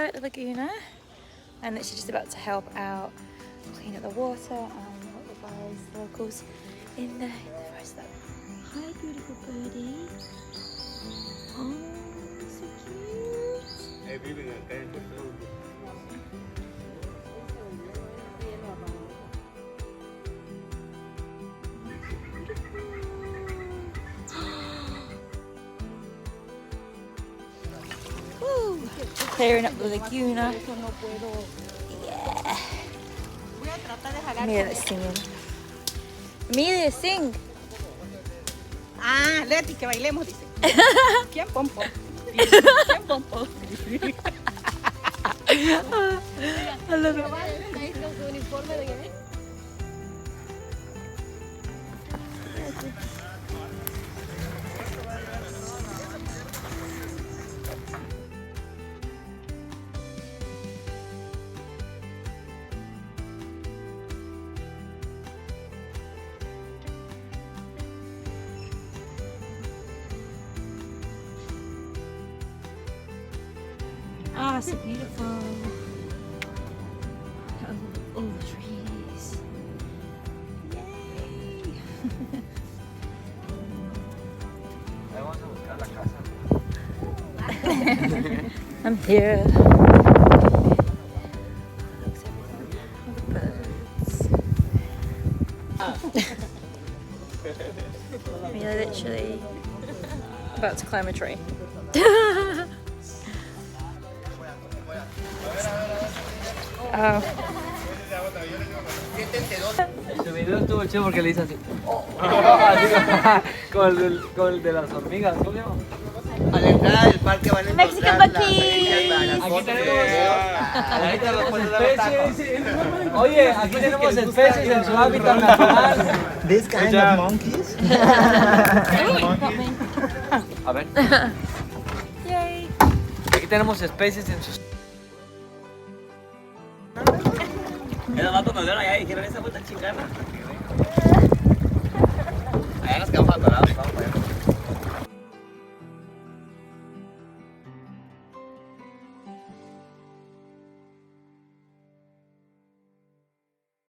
inside the laguna, and that she's just about to help out clean up the water and help the guys, the locals, in the forest. Hi, beautiful birdie. Oh, so cute. Woo. Clearing up the laguna. Yeah. Amelia singing. Amelia, sing. Ah, Leti, que bailemos, dice. ¿Quién pompo? ¿Quién pompo? I love it. Ah, so beautiful. Oh, all the trees. Yay! I'm here. We're literally about to climb a tree. Oh. Este video estuvo chido porque le hice así. Con el de las hormigas, ¿cómo se llama? A la entrada del parque van a Mexican encontrar Bucky. Aquí tenemos especies. Oye, aquí tenemos especies en su hábitat natural. This kind of monkeys. A ver. Yay. Aquí tenemos especies en sus... Esos vatos nos dieron allá y dijeron esa puta chingada. Allá nos quedamos atorados, vamos para allá.